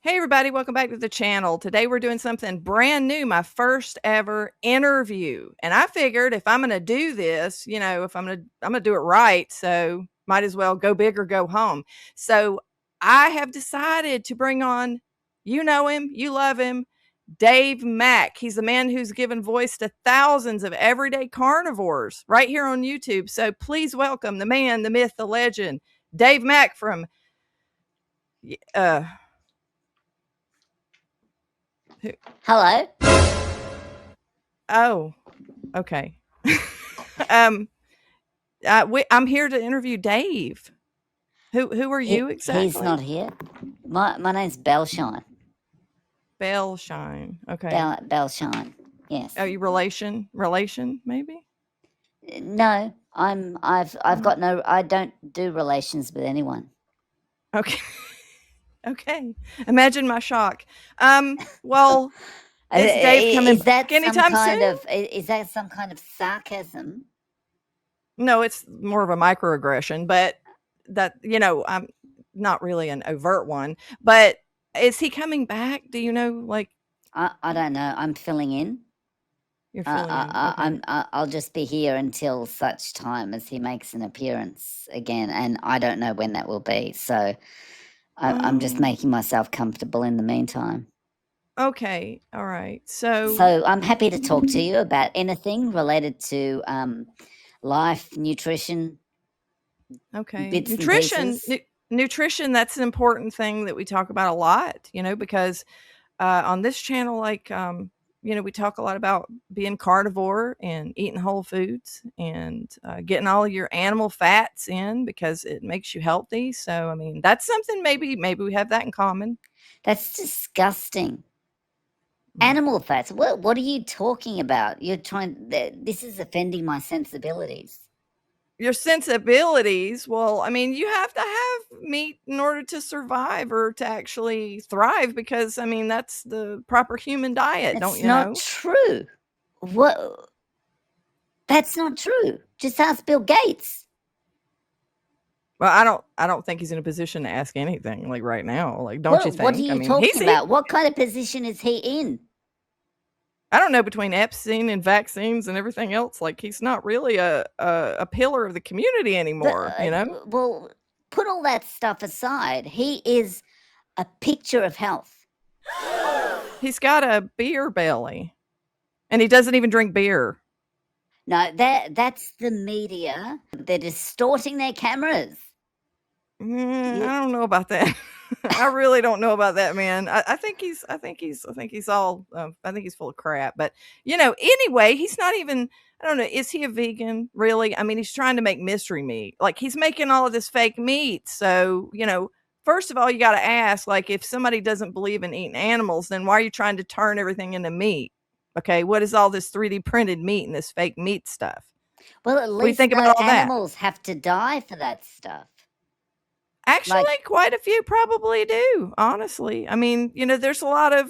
Hey everybody, welcome back to the channel. Today we're doing something brand new, my first ever interview. And I figured if I'm going to do this, if I'm going to do it right, so might as well go big or go home. So I have decided to bring on, you know him, you love him, Dave Mack. He's the man who's given voice to thousands of everyday carnivores right here on YouTube. So please welcome the man, the myth, the legend, Dave Mack from Hello. Oh, okay. I'm here to interview Dave. Who are you exactly? He's not here. My name's Bellshine. Bellshine. Okay. Bellshine. Yes. Oh, you relation maybe? No, I've got no. I don't do relations with anyone. Okay. Okay. Imagine my shock. Well, is Dave coming back anytime soon? Is that some kind of sarcasm? No, it's more of a microaggression, but that, I'm not really an overt one, but is he coming back? Do you know, like? I don't know. I'm filling in. You're filling in. Okay. I'll just be here until such time as he makes an appearance again, and I don't know when that will be. So I'm just making myself comfortable in the meantime. Okay. All right. So I'm happy to talk to you about anything related to life, nutrition. Okay. Nutrition, that's an important thing that we talk about a lot, because on this channel, like, we talk a lot about being carnivore and eating whole foods and getting all of your animal fats in because it makes you healthy. So, I mean, that's something maybe we have that in common. That's disgusting. Animal fats. What are you talking about? This is offending my sensibilities. Your sensibilities? Well, I mean, you have to have meat in order to survive or to actually thrive because, I mean, that's the proper human diet, don't you know? That's not true. What? That's not true. Just ask Bill Gates. Well, I don't think he's in a position to ask anything like right now. Like, don't you think? What are you talking about? What kind of position is he in? I don't know, between Epstein and vaccines and everything else, like he's not really a pillar of the community anymore, Well, put all that stuff aside. He is a picture of health. He's got a beer belly, and he doesn't even drink beer. No, that's the media. They're distorting their cameras. I don't know about that. I really don't know about that, man. I think he's full of crap. But anyway, he's not even. I don't know. Is he a vegan? Really? I mean, he's trying to make mystery meat. Like he's making all of this fake meat. So first of all, you got to ask, like, if somebody doesn't believe in eating animals, then why are you trying to turn everything into meat? Okay, what is all this 3D printed meat and this fake meat stuff? Well, at least think about all animals have to die for that stuff. Actually, quite a few probably do, honestly. I mean, there's a lot of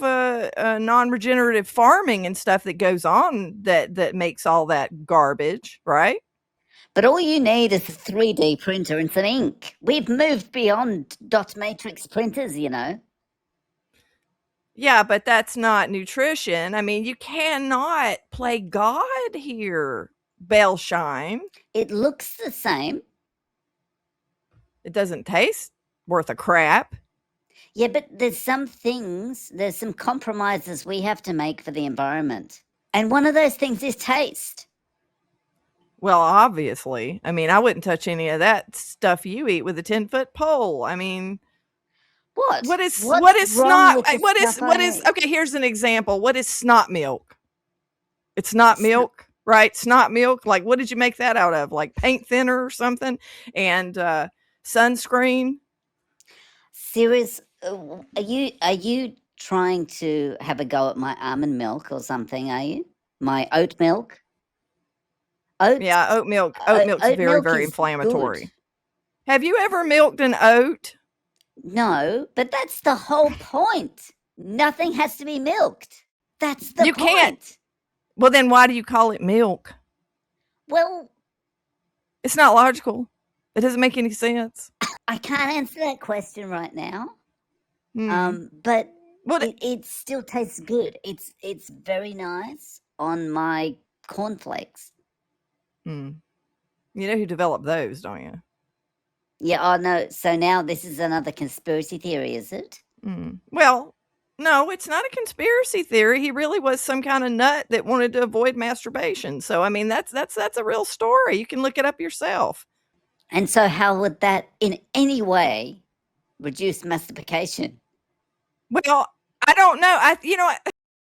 non-regenerative farming and stuff that goes on that makes all that garbage, right? But all you need is a 3D printer and some ink. We've moved beyond dot matrix printers, Yeah, but that's not nutrition. I mean, you cannot play God here, Bellshine. It looks the same. It doesn't taste worth a crap. Yeah, but there's some compromises we have to make for the environment. And one of those things is taste. Well, obviously. I mean, I wouldn't touch any of that stuff you eat with a 10-foot pole. I mean, what is snot? Okay, here's an example. What is snot milk? It's not milk, right? Snot milk. Like, what did you make that out of? Like paint thinner or something? And sunscreen. Serious? Are you trying to have a go at my almond milk or something? Are you? My oat milk? Yeah, oat milk. Oat milk's very, very inflammatory. Good. Have you ever milked an oat? No, but that's the whole point. Nothing has to be milked. That's the point. You can't. Well, then why do you call it milk? Well, it's not logical. It doesn't make any sense. I can't answer that question right now. But Well, it still tastes good. It's very nice on my cornflakes. you know who developed those, don't you? Yeah, oh no, so now this is another conspiracy theory, is it? Well, no, it's not a conspiracy theory. He really was some kind of nut that wanted to avoid masturbation. So, I mean, that's a real story. You can look it up yourself. And so how would that in any way reduce masturbation? Well, I don't know. You know,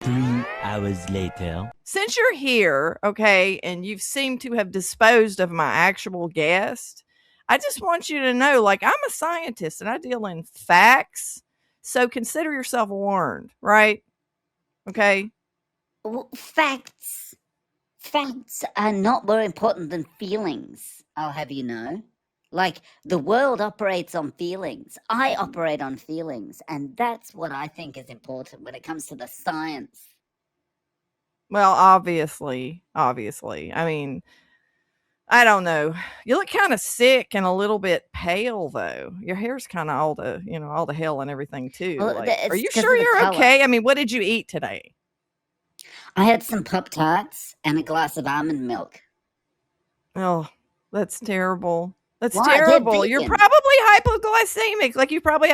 3 hours later. since you're here, okay, and you've seemed to have disposed of my actual guest, I just want you to know, like, I'm a scientist and I deal in facts. So consider yourself warned, right? Okay. Well, facts are not more important than feelings, I'll have you know. Like, the world operates on feelings. I operate on feelings, and that's what I think is important when it comes to the science. Well, obviously. I mean, I don't know. You look kind of sick and a little bit pale, though. Your hair's kind of all the hell and everything too. Well, Like, are it's you 'cause sure of the you're color. okay? I mean, what did you eat today? I had some Pop-Tarts and a glass of almond milk. Oh, that's terrible. That's Why? They're terrible. You're vegan. probably hypoglycemic. Like you're probably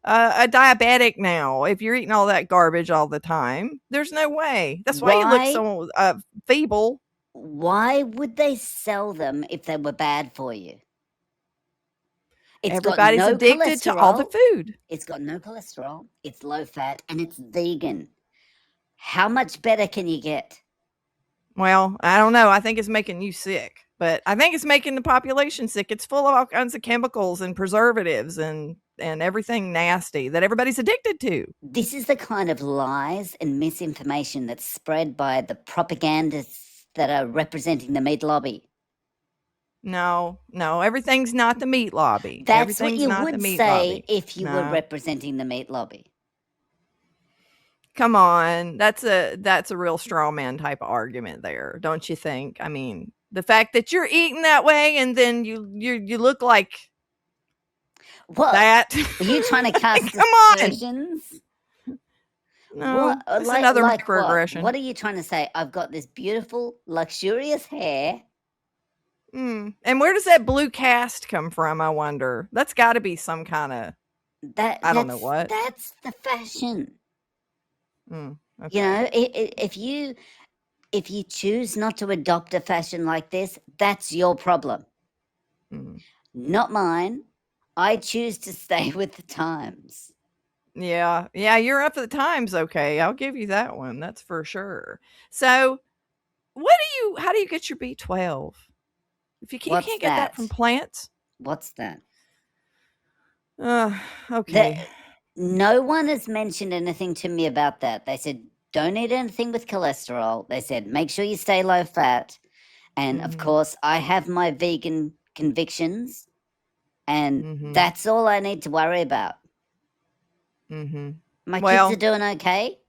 a diabetic now if you're eating all that garbage all the time. There's no way. That's why you look Why? so feeble. Why would they sell them if they were bad for you? It's got Everybody's no addicted to all the cholesterol. food. It's got no cholesterol. It's low fat and it's vegan. How much better can you get? Well, I don't know. I think it's making you sick, but I think it's making the population sick. It's full of all kinds of chemicals and preservatives and everything nasty that everybody's addicted to. This is the kind of lies and misinformation that's spread by the propagandists that are representing the meat lobby. No, everything's not the meat lobby. That's what Everything's you not the would meat say lobby. if you were No. representing the meat lobby. Come on. That's a real straw man type of argument there, don't you think? I mean, the fact that you're eating that way and then you look like What? that. Are you trying to cast Come on. aspersions? No, What? it's another Like microaggression. what are you trying to say? I've got this beautiful, luxurious hair. And where does that blue cast come from, I wonder? That's got to be some kind of I don't know what. That's the fashion. Okay. You know, if you choose not to adopt a fashion like this, that's your problem. Not mine. I choose to stay with the times. Yeah, you're up for the times, okay. I'll give you that one. That's for sure. So, how do you get your B12? If you can't get that from plants? What's that? Okay. No one has mentioned anything to me about that. They said, don't eat anything with cholesterol. They said, make sure you stay low fat. And of course, I have my vegan convictions. And that's all I need to worry about. My kids are doing okay.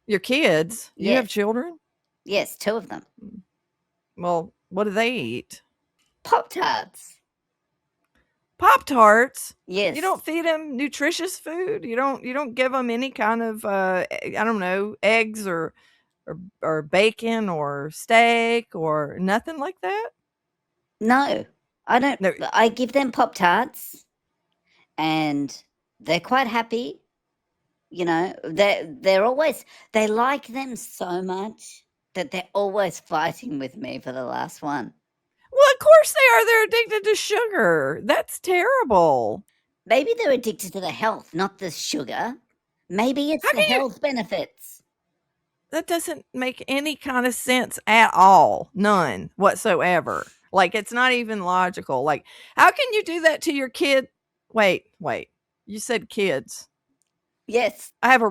Your kids? Yes. You have children? Yes, 2 of them. Well, what do they eat? Pop-Tarts. Pop-Tarts? Yes. You don't feed them nutritious food? You don't give them any kind of I don't know, eggs or bacon or steak or nothing like that? No. I don't. No. I give them Pop-Tarts and they're quite happy. You know, they're always, they like them so much that they're always fighting with me for the last one. Well, of course they are. They're addicted to sugar. That's terrible. Maybe they're addicted to the health, not the sugar. Maybe it's the health benefits. That doesn't make any kind of sense at all. None whatsoever. Like, it's not even logical. Like, how can you do that to your kid? Wait. You said kids. Yes. I have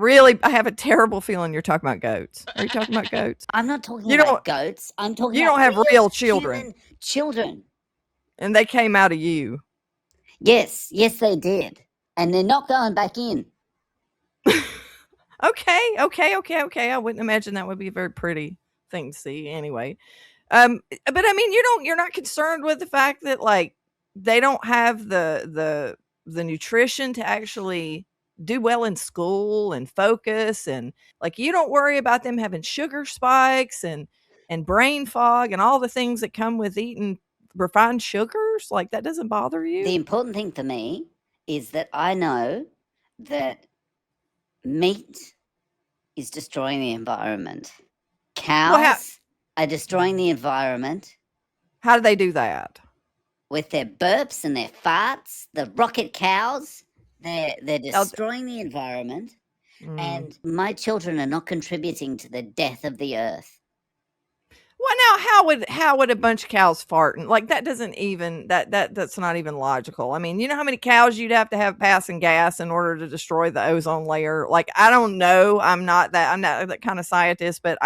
a terrible feeling you're talking about goats. Are you talking about goats? I'm not talking about goats. I'm talking about you don't have real children. Children. And they came out of you. Yes, they did. And they're not going back in. Okay. I wouldn't imagine that would be a very pretty thing to see anyway. But I mean, you're not concerned with the fact that, like, they don't have the the nutrition to actually do well in school and focus, and like you don't worry about them having sugar spikes and brain fog and all the things that come with eating refined sugars. Like that doesn't bother you? The important thing for me is that I know that meat is destroying the environment. Cows are destroying the environment. How do they do that? With their burps and their farts, the rocket cows, they're destroying the environment. And my children are not contributing to the death of the earth. Well, now how would a bunch of cows fart? And like that doesn't even that's not even logical. I mean, you know how many cows you'd have to have passing gas in order to destroy the ozone layer? Like I don't know. I'm not that kind of scientist, but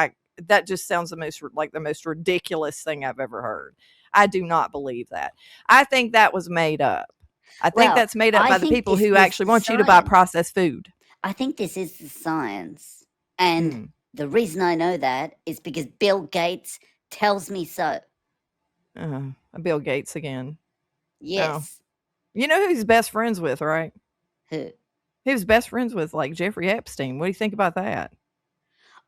that just sounds the most ridiculous thing I've ever heard. I do not believe that. I think that was made up. I think that's made up by the people who actually want you to buy processed food. I think this is the science. And the reason I know that is because Bill Gates tells me so. Bill Gates again. Yes. Oh. You know who he's best friends with, right? Who? He was best friends with like Jeffrey Epstein. What do you think about that?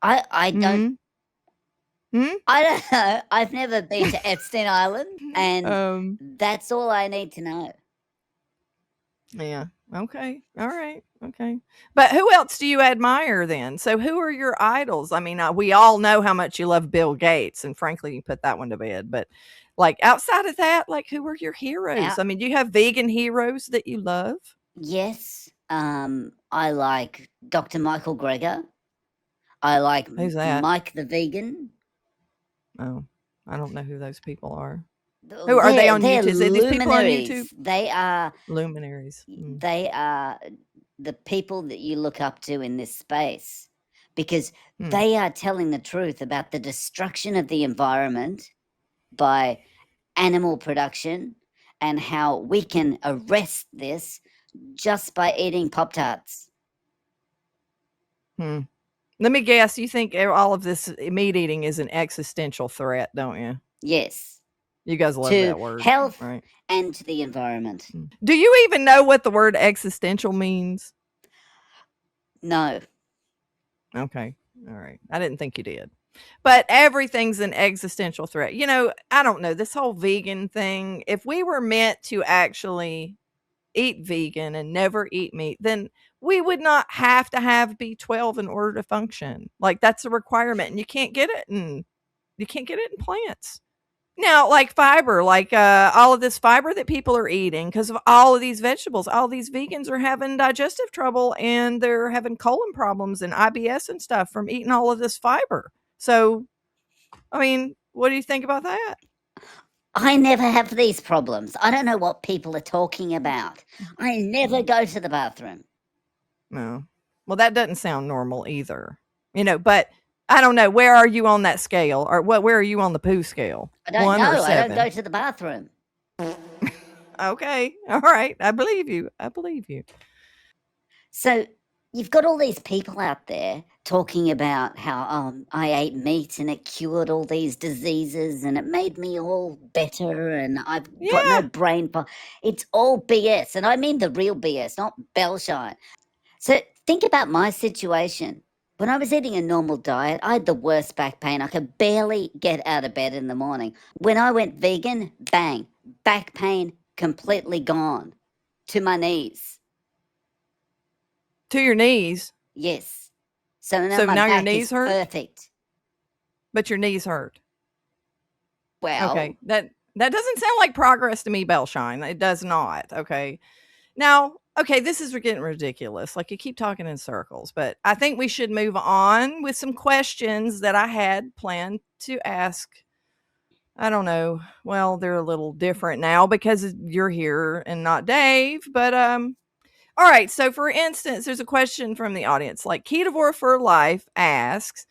I don't. I don't know. I've never been to Epstein Island, and that's all I need to know. Yeah. Okay. All right. Okay. But who else do you admire then? So who are your idols? I mean, we all know how much you love Bill Gates, and frankly, you put that one to bed. But like outside of that, like who are your heroes? I mean, do you have vegan heroes that you love? Yes. I like Dr. Michael Greger. I like Who's that? Mike the Vegan. Oh, I don't know who those people are. Who are they on YouTube? Is these people on YouTube? They are luminaries. They are the people that you look up to in this space, because they are telling the truth about the destruction of the environment by animal production and how we can arrest this just by eating Pop-Tarts. Let me guess, you think all of this meat eating is an existential threat, don't you? Yes. You guys love that word. Health, right? And to the environment. Do you even know what the word existential means? No. Okay. All right. I didn't think you did. But everything's an existential threat. You know, I don't know, this whole vegan thing, if we were meant to actually eat vegan and never eat meat, then we would not have to have B12 in order to function. Like that's a requirement, and you can't get it in plants. Now, like fiber, like all of this fiber that people are eating because of all of these vegetables, all these vegans are having digestive trouble and they're having colon problems and IBS and stuff from eating all of this fiber. So, I mean, what do you think about that? I never have these problems. I don't know what people are talking about. I never go to the bathroom. No. Well, that doesn't sound normal either. You know, but I don't know. Where are you on that scale? Or where are you on the poo scale? I don't know. I don't go to the bathroom. Okay. All right. I believe you. So you've got all these people out there talking about how I ate meat and it cured all these diseases and it made me all better and I've got no brain. It's all BS. And I mean the real BS, not Bellshine. So think about my situation. When I was eating a normal diet, I had the worst back pain. I could barely get out of bed in the morning. When I went vegan, bang, back pain completely gone to my knees. To your knees? Yes. So now your knees hurt? Perfect. But your knees hurt. Well. Okay. That doesn't sound like progress to me, Bellshine. It does not. Okay. Now, okay, this is getting ridiculous. Like you keep talking in circles, but I think we should move on with some questions that I had planned to ask. I don't know. Well, they're a little different now because you're here and not Dave, but all right. So for instance, there's a question from the audience, like Ketovore for Life asks,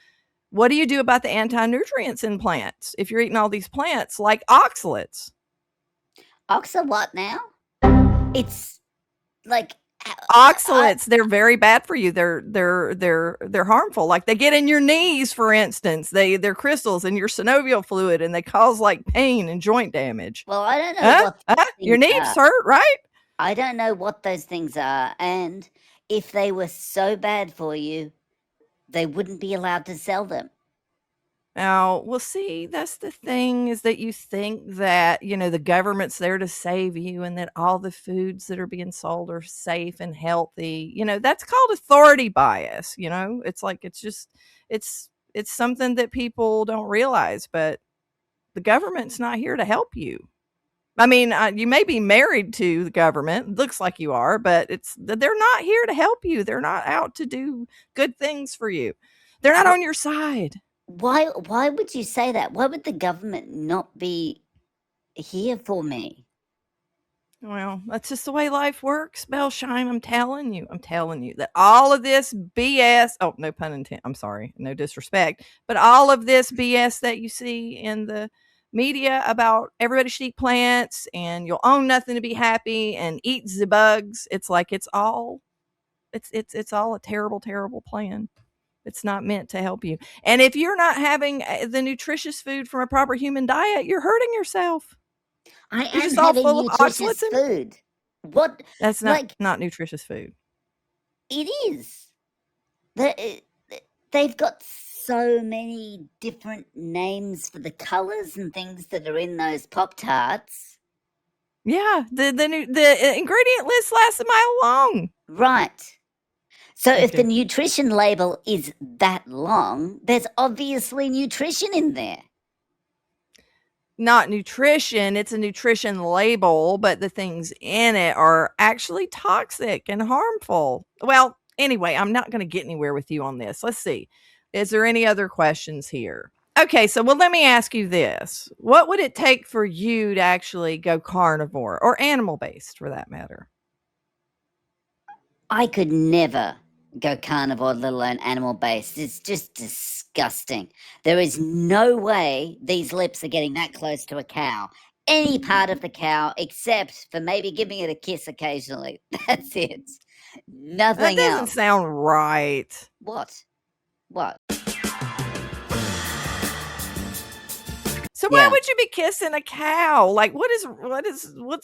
what do you do about the anti-nutrients in plants if you're eating all these plants like oxalates? Oxa what now? It's like oxalates, they're very bad for you. They're harmful. Like they get in your knees, for instance. They're crystals in your synovial fluid, and they cause like pain and joint damage. Well, I don't know. Your knees hurt, right? I don't know what those things are, and if they were so bad for you, they wouldn't be allowed to sell them. Now, well, see, that's the thing is that you think that, the government's there to save you and that all the foods that are being sold are safe and healthy. That's called authority bias. It's like it's something that people don't realize, but the government's not here to help you. I mean, you may be married to the government, looks like you are, but they're not here to help you. They're not out to do good things for you. They're not on your side. Why would you say that? Why would the government not be here for me? Well, that's just the way life works, Bellshine. I'm telling you that all of this BS, oh, no pun intended, I'm sorry, no disrespect, but all of this BS that you see in the media about everybody should eat plants and you'll own nothing to be happy and eat the bugs, it's like it's all a terrible, terrible plan. It's not meant to help you. And if you're not having the nutritious food from a proper human diet, you're hurting yourself. I You're am just all having full of nutritious oxalates and food. What? that's Like, not nutritious food. it is. They've got so many different names for the colors and things that are in those Pop-Tarts. Yeah, the ingredient list lasts a mile long. Right. So if the Okay. nutrition label is that long, there's obviously nutrition in there. Not nutrition, it's a nutrition label, but the things in it are actually toxic and harmful. Well, anyway, I'm not going to get anywhere with you on this. Let's see. Is there any other questions here? Okay, so let me ask you this. What would it take for you to actually go carnivore or animal based for that matter? I could never go carnivore, let alone animal based. It's just disgusting. There is no way these lips are getting that close to a cow. Any part of the cow, except for maybe giving it a kiss occasionally. That's it. That Nothing doesn't else. sound right. What? What? So why Yeah. would you be kissing a cow? Like what's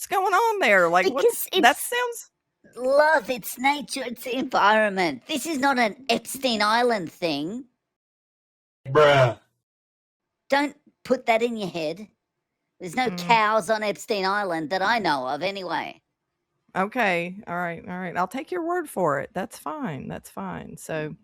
going on there? Like Because that it's sounds love, it's nature, it's the environment. This is not an Epstein Island thing. Bruh. Don't put that in your head. There's no cows on Epstein Island that I know of anyway. okay. All right. I'll take your word for it. That's fine. So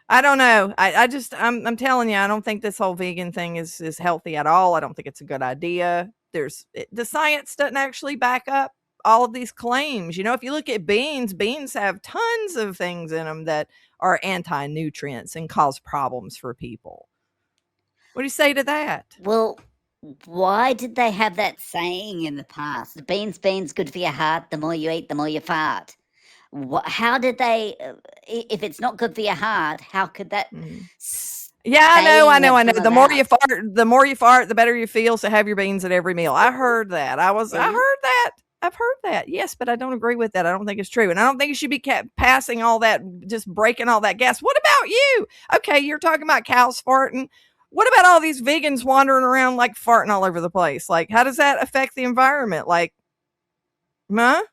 I don't know. I'm telling you, I don't think this whole vegan thing is healthy at all. I don't think it's a good idea. The science doesn't actually back up all of these claims. If you look at beans have tons of things in them that are anti-nutrients and cause problems for people. What do you say to that? Well, why did they have that saying in the past? Beans, good for your heart. The more you eat, the more you fart. How did they? If it's not good for your heart, how could that? Yeah, I know. saying have come The more you about? fart, the better you feel. So have your beans at every meal. I heard that. I heard that. I've heard that. Yes, but I don't agree with that. I don't think it's true. And I don't think you should be passing all that, just breaking all that gas. What about you? Okay, you're talking about cows farting. What about all these vegans wandering around like farting all over the place? Like, how does that affect the environment? Like, huh?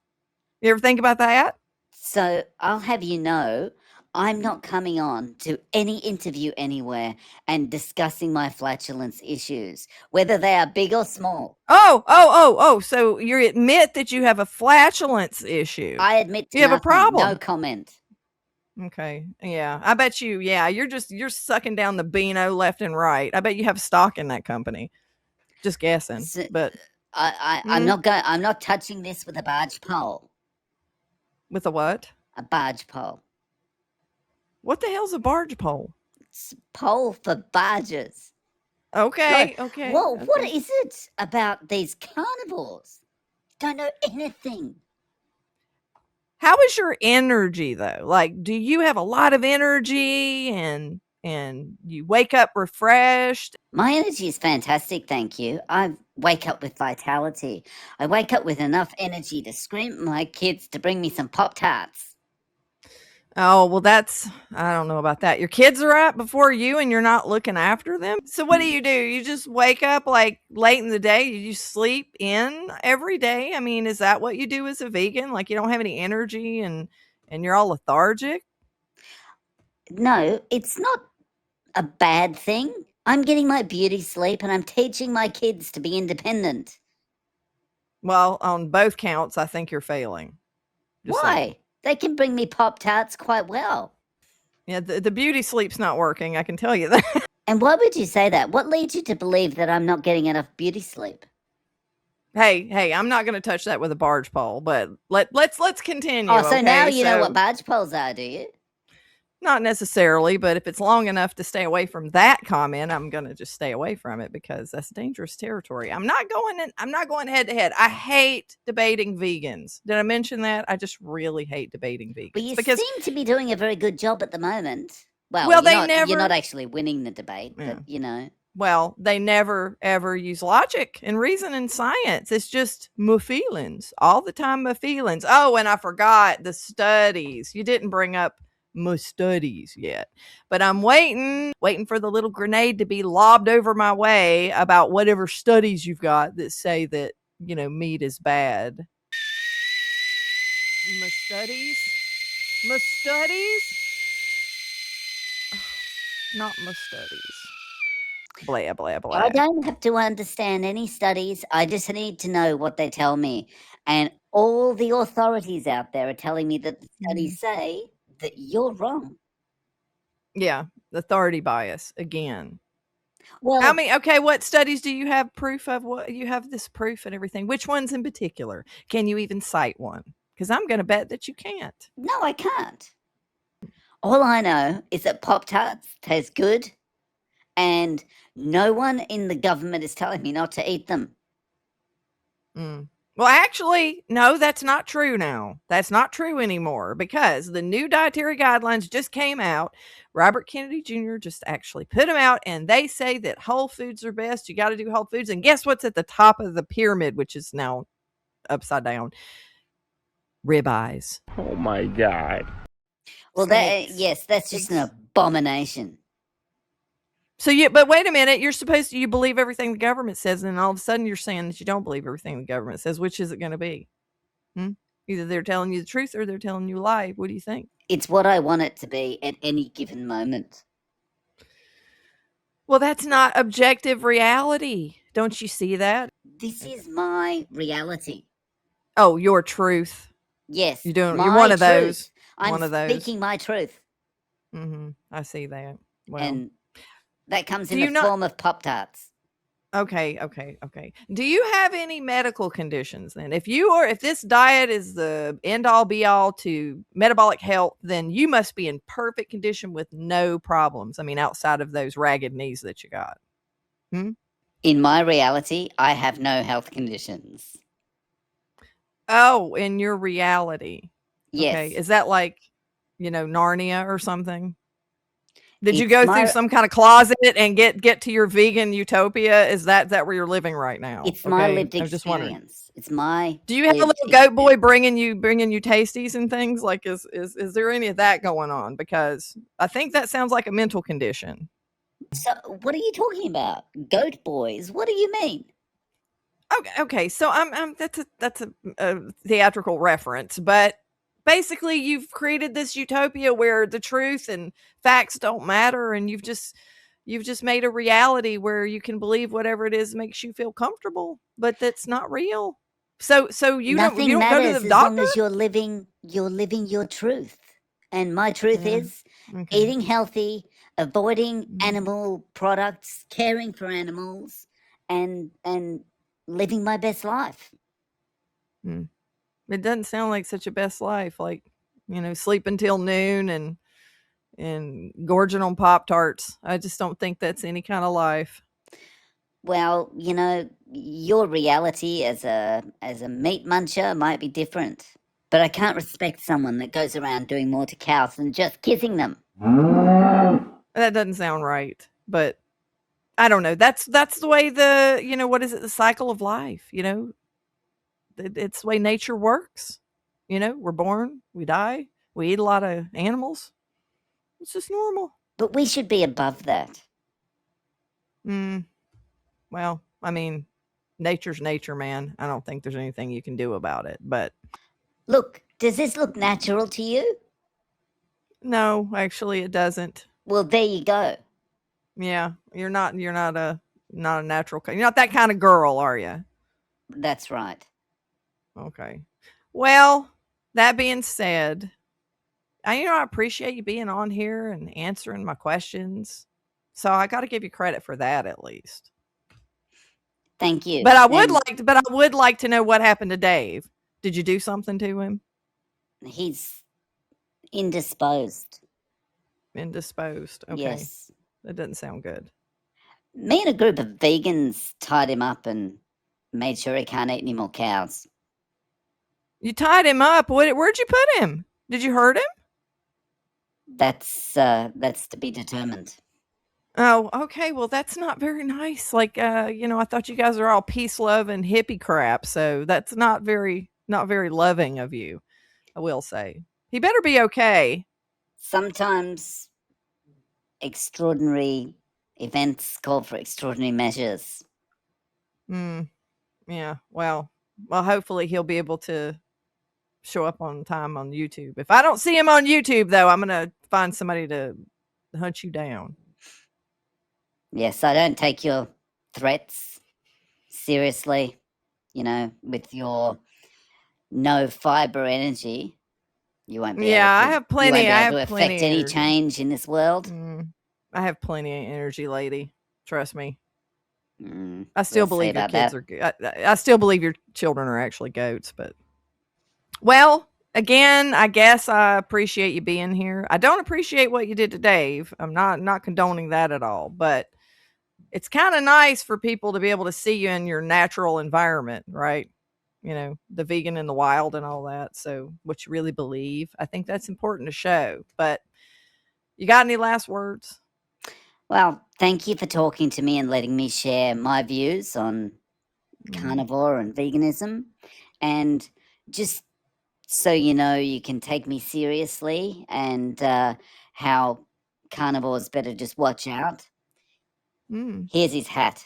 You ever think about that? So I'll have you know, I'm not coming on to any interview anywhere and discussing my flatulence issues, whether they are big or small. Oh. So you admit that you have a flatulence issue. I admit to You have a problem. No comment. Okay. Yeah. I bet you, you're sucking down the Beano left and right. I bet you have stock in that company. Just guessing. But I'm not touching this with a barge pole. with a what? A barge pole. What the hell's a barge pole? It's a pole for barges. Okay. Look, Okay. What is it about these carnivores? Don't know anything. How is your energy though? Like, do you have a lot of energy and you wake up refreshed? My energy is fantastic, thank you. I wake up with vitality. I wake up with enough energy to scream at my kids to bring me some Pop-Tarts. Oh, well, I don't know about that. Your kids are up before you and you're not looking after them. So what do? You just wake up like late in the day? You sleep in every day? I mean, is that what you do as a vegan? Like you don't have any energy and you're all lethargic? No, it's not a bad thing. I'm getting my beauty sleep and I'm teaching my kids to be independent. Well, on both counts, I think you're failing. Just saying. Why? They can bring me Pop-Tarts quite well. Yeah, the beauty sleep's not working. I can tell you that. And why would you say that? What leads you to believe that I'm not getting enough beauty sleep? Hey, I'm not going to touch that with a barge pole, but let's continue. Oh, so okay? now you know what barge poles are, do you? Not necessarily, but if it's long enough to stay away from that comment, I'm going to just stay away from it because that's dangerous territory. I'm not going head to head. I hate debating vegans. Did I mention that? I just really hate debating vegans. But you because seem to be doing a very good job at the moment. Well, you're not actually winning the debate, but you know. Well, they never ever use logic and reason and science. It's just my feelings all the time. My feelings. Oh, and I forgot the studies. You didn't bring up my studies yet, but I'm waiting for the little grenade to be lobbed over my way about whatever studies you've got that say that, meat is bad. My studies? My studies? Not my studies. Blah, blah, blah. I don't have to understand any studies. I just need to know what they tell me. And all the authorities out there are telling me that the studies say that you're wrong. Yeah, authority bias again. Well, what studies do you have proof of? What you have this proof and everything? Which ones in particular? Can you even cite one? Because I'm going to bet that you can't. No, I can't. All I know is that Pop-Tarts taste good, and no one in the government is telling me not to eat them. Well, actually, no, that's not true now. That's not true anymore because the new dietary guidelines just came out. Robert Kennedy Jr. just actually put them out, and they say that whole foods are best. You got to do whole foods. And guess what's at the top of the pyramid, which is now upside down? Ribeyes. Oh my God. Well, that's just an abomination. So but wait a minute, you believe everything the government says, and then all of a sudden you're saying that you don't believe everything the government says. Which is it going to be? Either they're telling you the truth or they're telling you a lie. What do you think? It's what I want it to be at any given moment. Well, that's not objective reality. Don't you see that? This is my reality. Oh, your truth. Yes. You're one of those. I'm speaking my truth. I see that. Well, and that comes in the form of Pop-Tarts. Okay. Do you have any medical conditions then? If this diet is the end all be all to metabolic health, then you must be in perfect condition with no problems. I mean, outside of those ragged knees that you got. In my reality, I have no health conditions. Oh, in your reality. Yes. Okay. Is that like, Narnia or something? Did you go through some kind of closet and get to your vegan utopia? Is that where you're living right now? It's my lived experience. It's my. Do you have a little goat boy bringing you tasties and things? Like, is there any of that going on? Because I think that sounds like a mental condition. So, what are you talking about? Goat boys? What do you mean? Okay. So that's a theatrical reference, but basically you've created this utopia where the truth and facts don't matter, and you've just made a reality where you can believe whatever it is makes you feel comfortable, but that's not real. So you don't go to the doctor as long as you're living your truth. And my truth is eating healthy, avoiding animal products, caring for animals, and living my best life. It doesn't sound like such a best life, like, sleep until noon and gorging on Pop-Tarts. I just don't think that's any kind of life. Well, your reality as a meat muncher might be different, but I can't respect someone that goes around doing more to cows than just kissing them. That doesn't sound right, but I don't know. That's the way the cycle of life, it's the way nature works. We're born, we die, We eat a lot of animals. It's just normal. But we should be above that. Well, I mean, nature's nature, man. I don't think there's anything you can do about it. But Look, does this look natural to you? no, actually, it doesn't. Well, there you go. Yeah, you're not a natural. You're not that kind of girl, are you? That's right. Okay. Well, that being said, I appreciate you being on here and answering my questions. So I got to give you credit for that at least. Thank you. But I would like to know what happened to Dave. Did you do something to him? He's indisposed. Indisposed. Okay. Yes. That doesn't sound good. Me and a group of vegans tied him up and made sure he can't eat any more cows. You tied him up. Where'd you put him? Did you hurt him? That's to be determined. Oh, okay. Well, that's not very nice. Like, I thought you guys are all peace, love, and hippie crap. So that's not very loving of you, I will say. He better be okay. Sometimes extraordinary events call for extraordinary measures. Yeah. Well, hopefully he'll be able to show up on time on YouTube. If I don't see him on YouTube, though, I'm going to find somebody to hunt you down. Yes, I don't take your threats seriously, with your no fiber energy. You won't be able to, I have plenty. You won't be able to have plenty affect any energy. change in this world. I have plenty of energy, lady. Trust me. I I still believe your kids are good. I still believe your children are actually goats, but well, again, I guess I appreciate you being here. I don't appreciate what you did to Dave. I'm not condoning that at all, but it's kind of nice for people to be able to see you in your natural environment, right? The vegan in the wild and all that. So what you really believe, I think that's important to show. But you got any last words? Well, thank you for talking to me and letting me share my views on carnivore and veganism. And just so you know, you can take me seriously and how carnivores better just watch out. Here's his hat.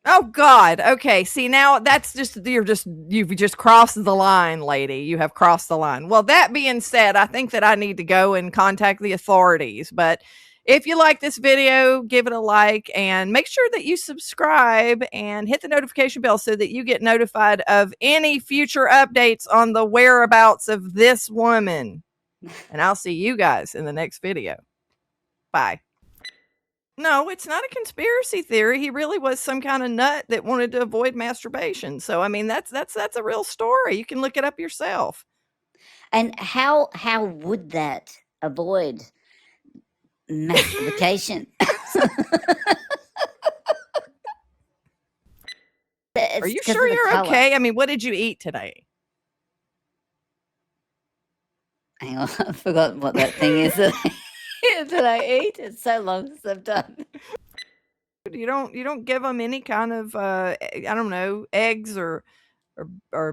Oh God. Okay. See, now that's you've just crossed the line, lady. You have crossed the line. Well, that being said, I think that I need to go and contact the authorities. But if you like this video, give it a like and make sure that you subscribe and hit the notification bell so that you get notified of any future updates on the whereabouts of this woman. And I'll see you guys in the next video. Bye. No, it's not a conspiracy theory. He really was some kind of nut that wanted to avoid masturbation. So, I mean, that's a real story. You can look it up yourself. And how would that avoid masturbation? Are you sure you're okay? I mean, what did you eat today? Hang on, I forgot what that thing is that I eat. It's so long since I've done. You don't give them any kind of I don't know, eggs or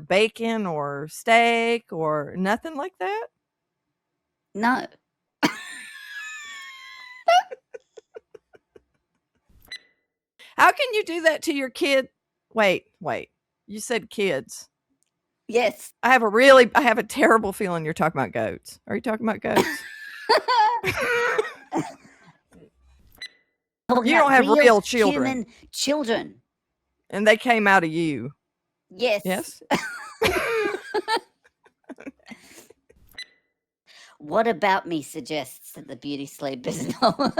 bacon or steak or nothing like that? No. How can you do that to your kid? Wait. You said kids. Yes. I have a terrible feeling you're talking about goats. Are you talking about goats? You don't have real children. Human children. And they came out of you. Yes. Yes? What about me suggests that the beauty sleep is not?